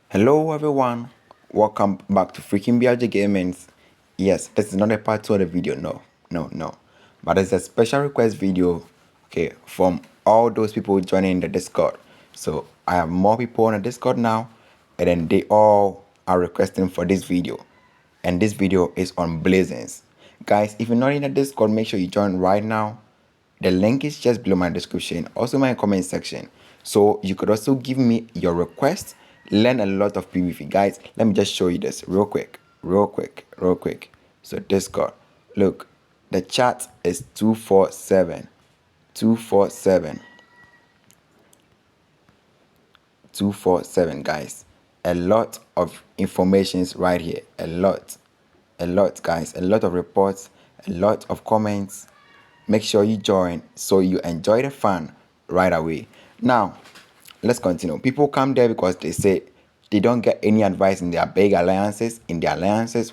Hello everyone, welcome back to freaking BRJ Gamings. Yes, this is not a part 2 of the video, no. But it's a special request video, okay, from all those people joining the Discord. So I have more people on the Discord now, and then they all are requesting for this video. And this video is on blazons. Guys, if you're not in the Discord, make sure you join right now. The link is just below my description, also my comment section. So you could also give me your request, learn a lot of PvP. Guys, let me just show you this real quick. So Discord, look, the chat is 247. Guys. A lot of informations right here. A lot guys, a lot of reports, a lot of comments. Make sure you join so you enjoy the fun right away. Now, let's continue. People come there because they say they don't get any advice in their big alliances,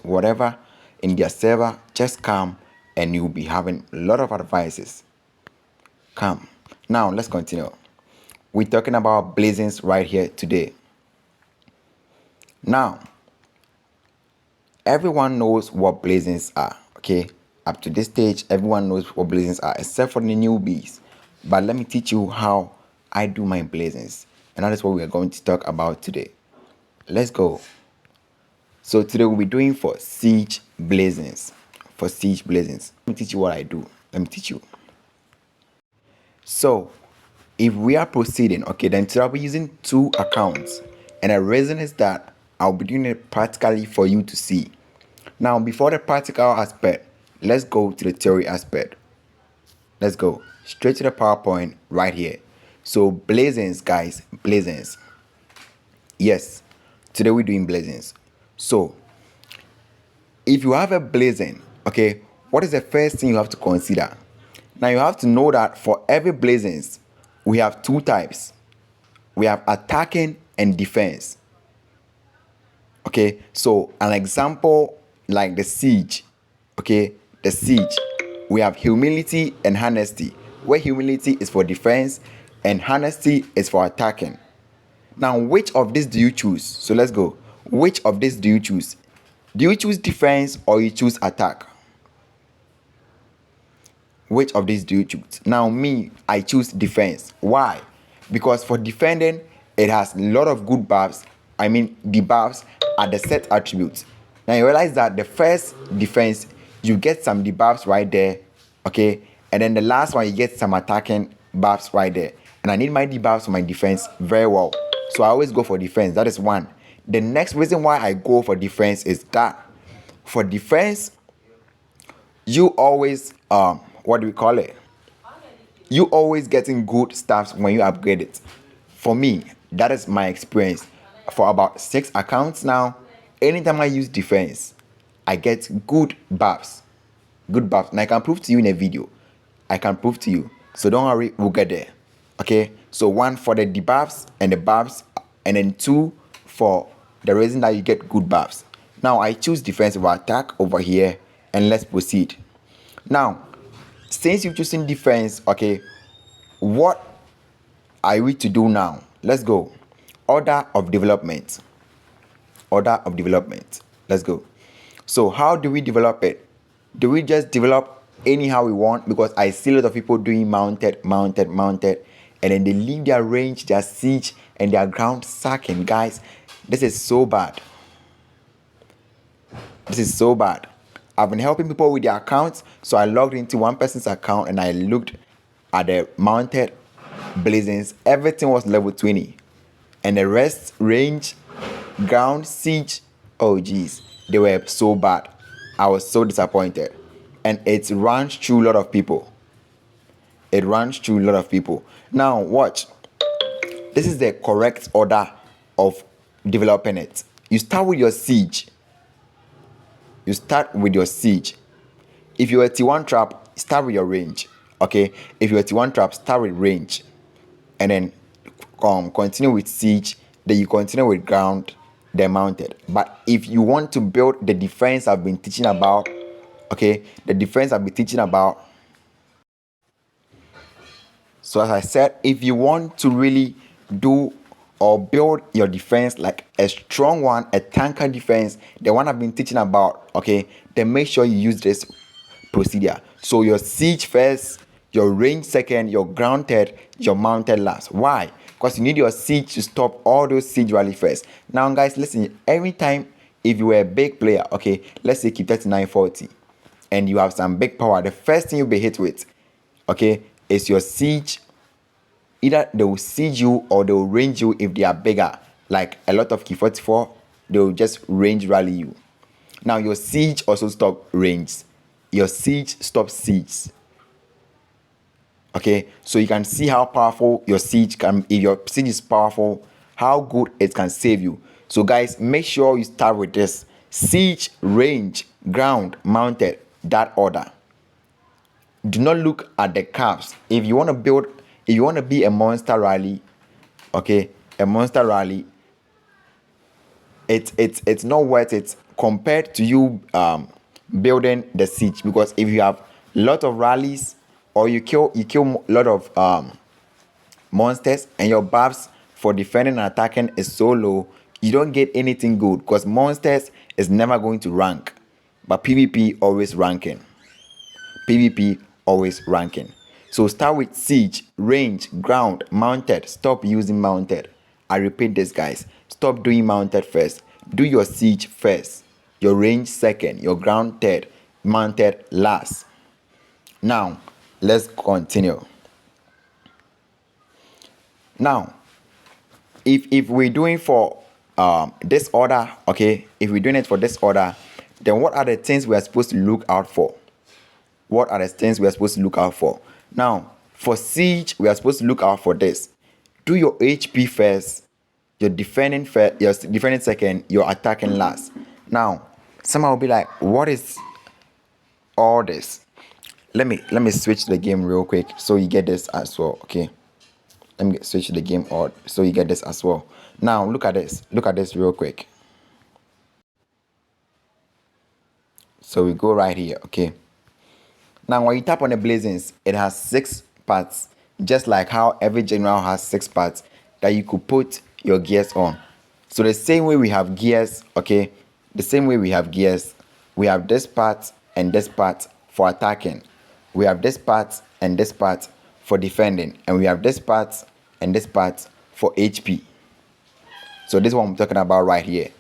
whatever, in their server. Just come and you'll be having a lot of advices. Come. Now, let's continue. We're talking about blazons right here today. Now, everyone knows what blazons are, okay? Up to this stage, everyone knows what blazons are, except for the newbies. But let me teach you how I do my blazons. And that is what we are going to talk about today. Let's go. So today we'll be doing for siege blazons. Let me teach you what I do. Let me teach you. So, if we are proceeding, okay, then today I'll be using 2 accounts. And the reason is that I'll be doing it practically for you to see. Now, before the practical aspect, let's go to the theory aspect. Let's go straight to the PowerPoint right here. So blazons, guys, blazons. Yes, today we're doing blazons. So if you have a blazon, okay, what is the first thing you have to consider? Now you have to know that for every blazons, we have 2 types. We have attacking and defense. Okay, so an example like the siege, okay, the siege, we have humility and honesty, where humility is for defense and honesty is for attacking. Now, which of these do you choose? So let's go. Which of these do you choose? Do you choose defense or you choose attack? Which of these do you choose? Now, me, I choose defense. Why? Because for defending, it has a lot of good buffs. I mean, the buffs are the set attributes. Now, you realize that the first defense, you get some debuffs right there, okay? And then the last one, you get some attacking buffs right there. And I need my debuffs for my defense very well. So I always go for defense. That is one. The next reason why I go for defense is that for defense, you always, what do we call it? You always getting good stuff when you upgrade it. For me, that is my experience. For about 6 accounts now, anytime I use defense, I get good buffs. And I can prove to you in a video. I can prove to you. So don't worry, we'll get there. Okay? So 1 for the debuffs and the buffs, and then 2 for the reason that you get good buffs. Now I choose defense over attack over here, and let's proceed. Now, since you're choosing defense, okay, what are we to do now? Let's go. Order of development. Let's go. So how do we develop it? Do we just develop anyhow we want? Because I see a lot of people doing mounted, and then they leave their range, their siege, and their ground sacking. Guys, this is so bad. I've been helping people with their accounts, so I logged into one person's account and I looked at the mounted blazons. Everything was level 20. And the rest, range, ground, siege, oh geez, they were so bad. I was so disappointed. And it runs through a lot of people. Now watch. This is the correct order of developing it. You start with your siege. If you're a T1 trap, start with your range. Okay? If you're a T1 trap, start with range. And then continue with siege. Then you continue with ground, then mounted. But if you want to build the defense I've been teaching about, okay, so as I said, if you want to really do or build your defense like a strong one, a tanker defense, the one I've been teaching about, okay, then make sure you use this procedure. So your siege first, your range second, your ground third, your mounted last. Why? Because you need your siege to stop all those siege rally first. Now guys, listen, every time if you were a big player, okay, let's say keep 3940 and you have some big power, the first thing you'll be hit with, okay, is your siege. Either they will siege you or they will range you if they are bigger. Like a lot of key 44, they will just range rally you. Now your siege also stop range. Your siege stops siege. Okay, so you can see how powerful your siege can. If your siege is powerful, how good it can save you. So guys, make sure you start with this: siege, range, ground, mounted. That order. Do not look at the caps. If you want to be a monster rally, okay, a monster rally, it's not worth it compared to you building the siege. Because if you have a lot of rallies or you kill a lot of monsters and your buffs for defending and attacking is so low, you don't get anything good, because monsters is never going to rank, but PvP always ranking. PvP always ranking. So start with siege, range, ground, mounted. Stop using mounted. I repeat this, guys. Stop doing mounted first. Do your siege first, your range second, your ground third, mounted last. Now let's continue. Now if we're doing for this order, okay, if we're doing it for this order, then what are the things we are supposed to look out for? What are the things we are supposed to look out for? Now, for siege, we are supposed to look out for this. Do your HP first, your defending second, your attacking last. Now, someone will be like, what is all this? Let me switch the game real quick so you get this as well, okay? Let me switch the game out so you get this as well. Now, look at this. Look at this real quick. So we go right here, okay? Now, when you tap on the blazons, it has 6 parts, just like how every general has 6 parts that you could put your gears on. So the same way we have gears, okay, the same way we have gears, we have this part and this part for attacking. We have this part and this part for defending. And we have this part and this part for HP. So this is what I'm talking about right here.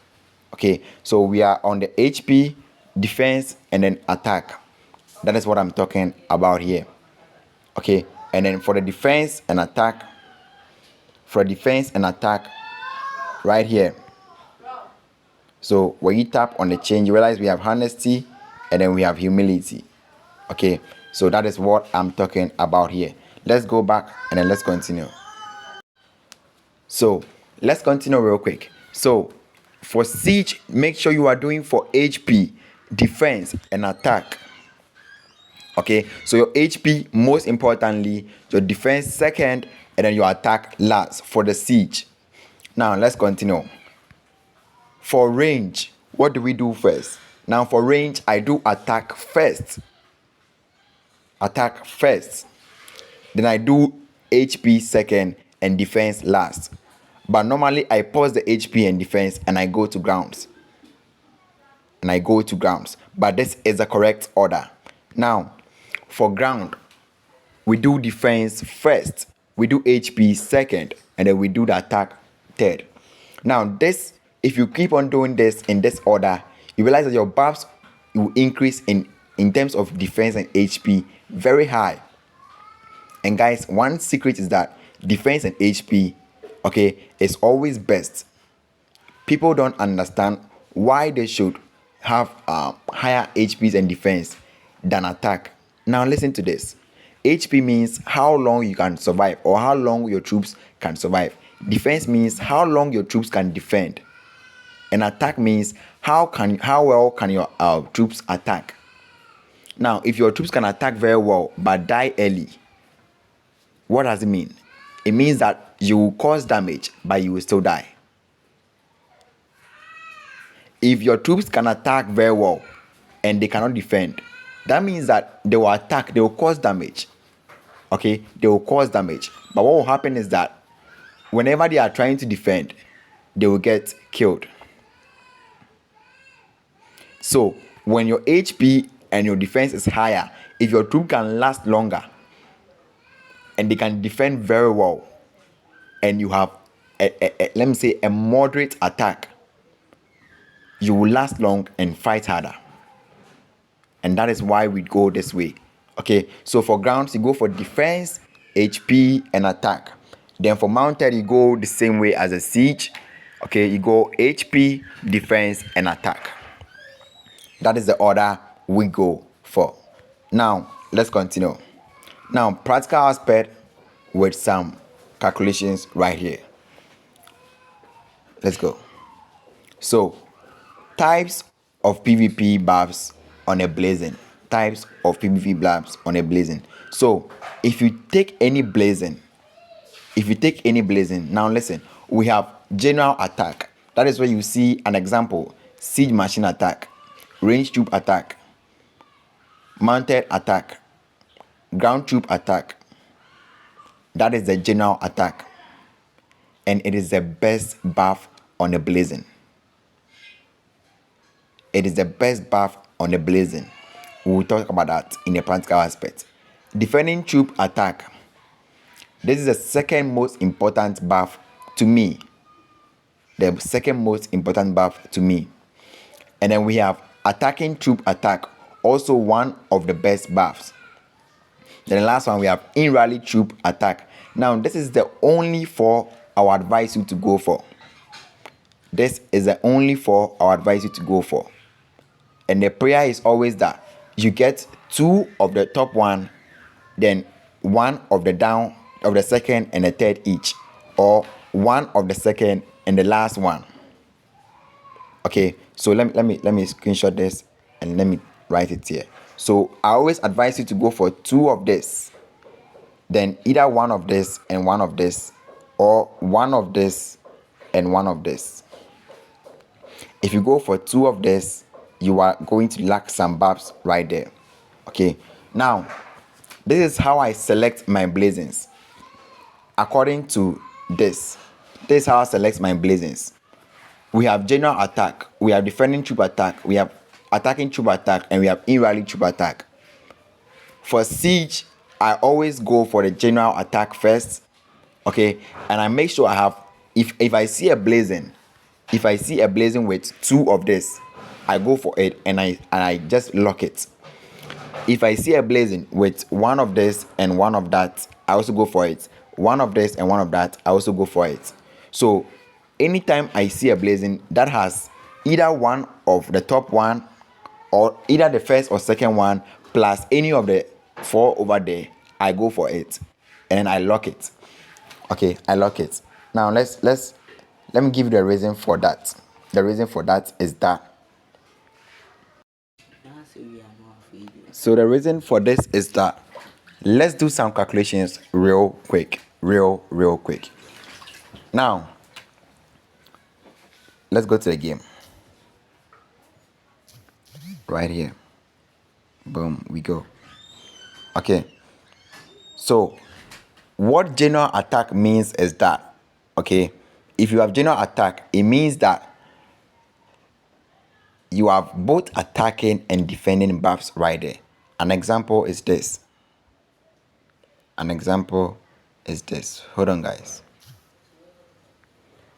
Okay, so we are on the HP, defense, and then attack. That is what I'm talking about here. Okay, and then for the defense and attack, right here. So when you tap on the chain, you realize we have honesty and then we have humility. Okay, so that is what I'm talking about here. Let's go back and then let's continue. So let's continue real quick. So for siege, make sure you are doing for HP, defense, and attack. Okay, so your HP most importantly, your defense second, and then your attack last for the siege. Now let's continue. For range, what do we do first? Now for range, I do attack first. Then I do HP second and defense last. But normally I pause the HP and defense and I go to grounds. But this is the correct order. Now for ground, we do defense first, we do HP second, and then we do the attack third. Now this, if you keep on doing this in this order, you realize that your buffs will increase in terms of defense and HP very high. And guys, one secret is that defense and HP, okay, is always best. People don't understand why they should have higher HPs and defense than attack. Now listen to this. HP means how long you can survive or how long your troops can survive. Defense means how long your troops can defend. And attack means how well can your troops attack. Now, if your troops can attack very well but die early, what does it mean? It means that you will cause damage but you will still die. If your troops can attack very well and they cannot defend, that means that they will attack, they will cause damage. Okay, they will cause damage. But what will happen is that whenever they are trying to defend, they will get killed. So when your HP and your defense is higher, if your troop can last longer and they can defend very well, and you have let me say a moderate attack, you will last long and fight harder. And that is why we go this way. Okay, so for grounds you go for defense, HP, and attack. Then for mounted you go the same way as a siege. Okay, you go HP, defense, and attack. That is the order we go for. Now let's continue. Now practical aspect with some calculations right here. Let's go. So types of PvP buffs on a blazon. Types of PvP buffs on a blazon. So if you take any blazon, now listen, we have general attack. That is where you see an example: siege machine attack, range troop attack, mounted attack, ground troop attack. That is the general attack, and it is the best buff on a blazon. It is the best buff on a blazon. We will talk about that in a practical aspect. Defending troop attack. This is the second most important buff to me. The second most important buff to me. And then we have attacking troop attack, also one of the best buffs. Then the last one we have in rally troop attack. Now this is the only four I would advise you to go for. This is the only four I would advise you to go for. And the prayer is always that you get two of the top one, then one of the down of the second and the third each, or one of the second and the last one. Okay, so let me screenshot this and let me write it here. So I always advise you to go for two of this, then either one of this and one of this, or one of this and one of this. If you go for two of this, you are going to lack some buffs right there. Okay, now this is how I select my blazons. According to this is how I select my blazons. We have general attack, we have defending troop attack, we have attacking troop attack, and we have in rally troop attack. For siege, I always go for the general attack first. Okay, and I make sure I have, if I see a blazon, with two of this, I go for it and I just lock it. If I see a blazon with one of this and one of that, I also go for it. One of this and one of that, I also go for it. So anytime I see a blazon that has either one of the top one, or either the first or second one, plus any of the four over there, I go for it and I lock it. Okay, I lock it. Now let me give you the reason for that. The reason for that is that. So the reason for this is that, let's do some calculations real quick. Now, let's go to the game. Right here. Boom, we go. Okay. So, what general attack means is that, okay, if you have general attack, it means that you have both attacking and defending buffs right there. An example is this. Hold on, guys.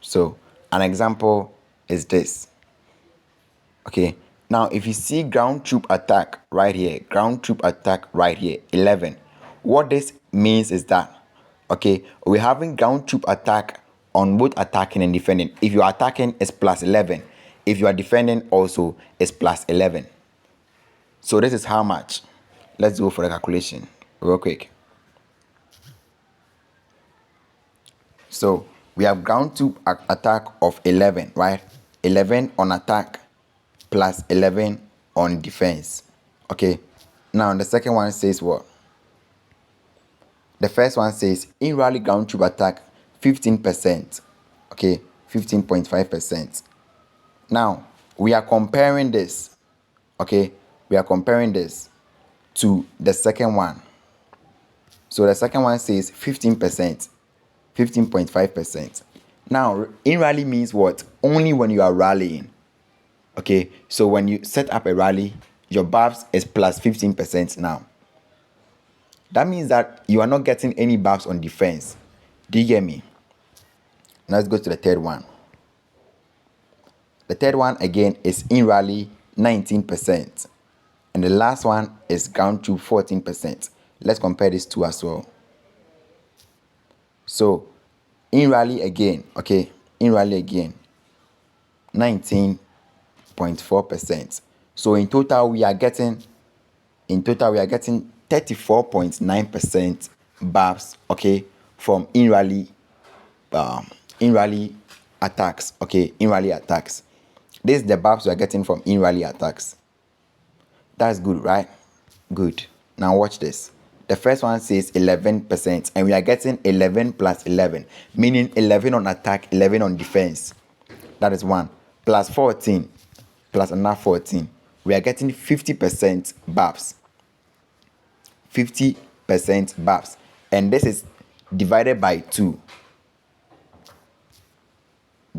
So an example is this. Okay, now if you see ground troop attack right here, 11, what this means is that, okay, we're having ground troop attack on both attacking and defending. If you are attacking, it's plus 11. If you are defending, also it's plus 11. So this is how much. Let's go for the calculation real quick. So we have ground troop attack of 11, right? 11 on attack plus 11 on defense. Okay, now the second one says what? The first one says in rally ground troop attack 15%. Okay, 15.5%. Now we are comparing this. Okay, we are comparing this to the second one. So the second one says 15%. 15.5%. Now, in rally means what? Only when you are rallying. Okay, so when you set up a rally, your BAPS is plus 15% now. That means that you are not getting any BAPS on defense. Do you get me? Now let's go to the third one. The third one again is in rally 19%. And the last one is ground to 14%. Let's compare these two as well. So in rally again, okay, in rally again, 19.4%. So in total we are getting 34.9% BAPS, okay, from in rally attacks, okay, in rally attacks. This is the BAPS we are getting from in rally attacks. That's good, right? Good. Now watch this. The first one says 11%, and we are getting 11 plus 11, meaning 11 on attack, 11 on defense. That is one. Plus 14, plus another 14. We are getting 50% BAPS. 50% BAPS. And this is divided by 2.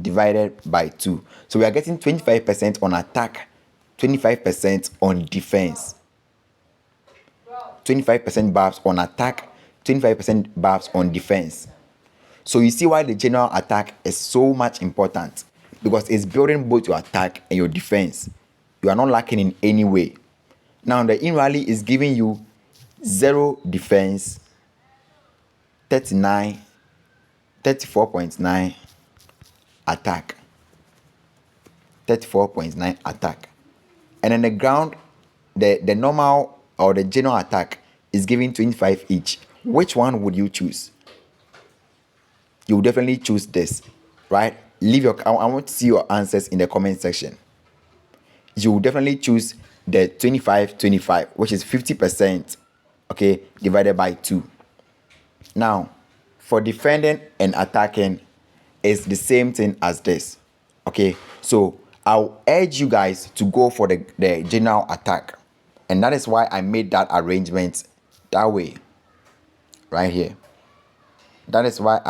Divided by 2. So we are getting 25% on attack, 25% on defense. 25% BAPS on attack, 25% BAPS on defense. So you see why the general attack is so much important, because it's building both your attack and your defense. You are not lacking in any way. Now the in rally is giving you 0 defense, 34.9 attack, 34.9 attack. And then the ground, the normal or the general attack is giving 25 each. Which one would you choose? You will definitely choose this, right? I want to see your answers in the comment section. You will definitely choose the 25, which is 50%, okay, divided by 2. Now, for defending and attacking, it's the same thing as this, okay? So I'll urge you guys to go for the general attack. And that is why I made that arrangement that way, right here. That is why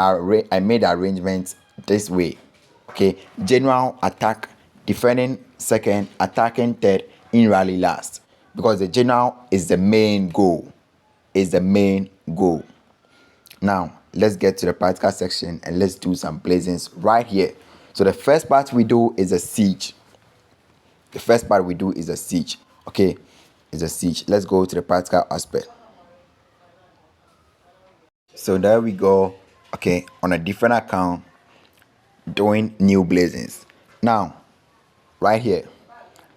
I made the arrangement this way, okay? General attack, defending second, attacking third, in rally last. Because the general is the main goal. Now, let's get to the practical section and let's do some blazons right here. So the first part we do is a siege. Okay? Is a siege. Let's go to the practical aspect. So there we go, okay, on a different account, doing new blazons. Now, right here,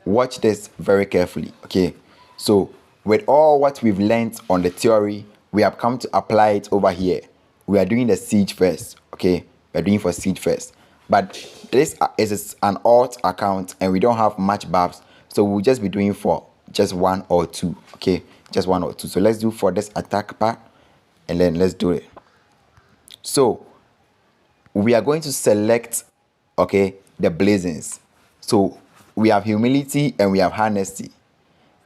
watch this very carefully, okay? So with all what we've learned on the theory, we have come to apply it over here. We are doing the siege first, okay? We're doing for siege first. But this is an alt account and we don't have much BAPS, so we'll just be doing for just 1 or 2, okay? Just 1 or 2. So let's do for this attack part, and then let's do it. So we are going to select, okay, the blazons. So we have humility and we have honesty,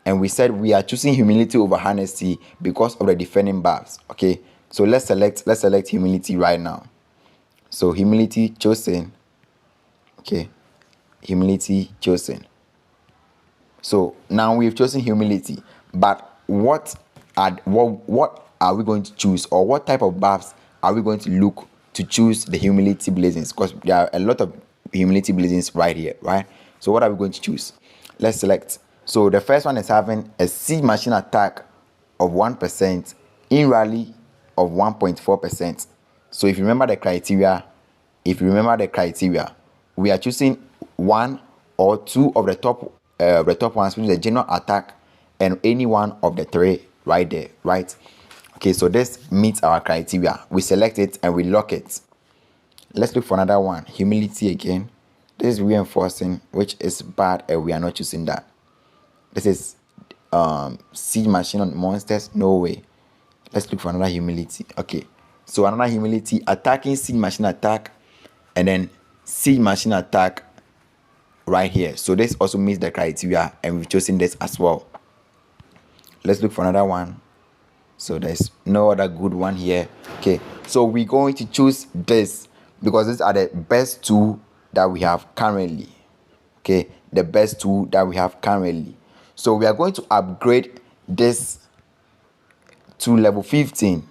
and we said we are choosing humility over honesty because of the defending BAPS, okay? So let's select humility right now. So humility chosen, okay? Humility chosen. So now we've chosen humility, but what are we going to choose, or what type of BAPS are we going to look to choose the humility blazons? Because there are a lot of humility blazons right here, right? So what are we going to choose? Let's select. So the first one is having a siege machine attack of 1%, in rally of 1.4%. So if you remember the criteria, we are choosing 1 or 2 of the top ones, which is the general attack, and any one of the 3 right there, right? Okay, so this meets our criteria. We select it and we lock it. Let's look for another one. Humility again. This is reinforcing, which is bad, and we are not choosing that. This is siege machine on monsters. No way. Let's look for another humility. Okay, so another humility, attacking siege machine attack, and then siege machine attack right here. So this also meets the criteria, and we've chosen this as well. Let's look for another one. So there's no other good one here. Okay, so we're going to choose this because these are the best two that we have currently. Okay, the best two that we have currently. So we are going to upgrade this to level 15,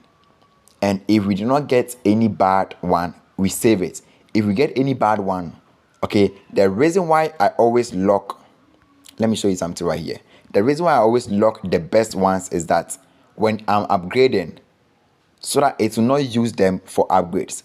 and if we do not get any bad one, we save it. If we get any bad one, okay, the reason why I always lock, let me show you something right here. The reason why I always lock the best ones is that when I'm upgrading, so that it will not use them for upgrades,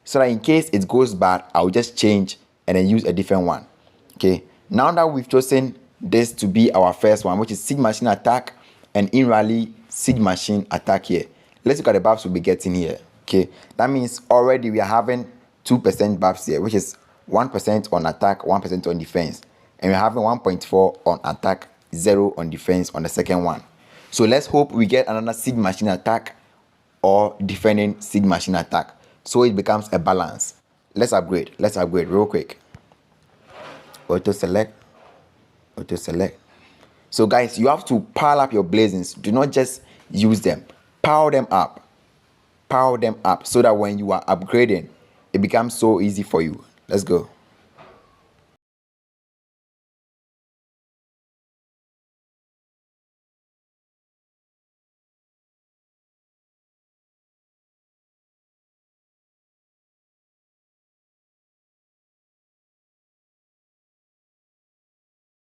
so that in case it goes bad, I'll just change and then use a different one. Okay, now that we've chosen this to be our first one, which is siege machine attack and in rally siege machine attack here, let's look at the buffs we'll be getting here. Okay, that means already we are having 2% buffs here, which is 1% on attack, 1% on defense, and we're having 1.4 on attack, 0 on defense on the second one. So let's hope we get another siege machine attack or defending siege machine attack, so it becomes a balance. Let's upgrade real quick. Auto select. So guys, you have to pile up your blazons. Do not just use them, power them up so that when you are upgrading, it becomes so easy for you. Let's go.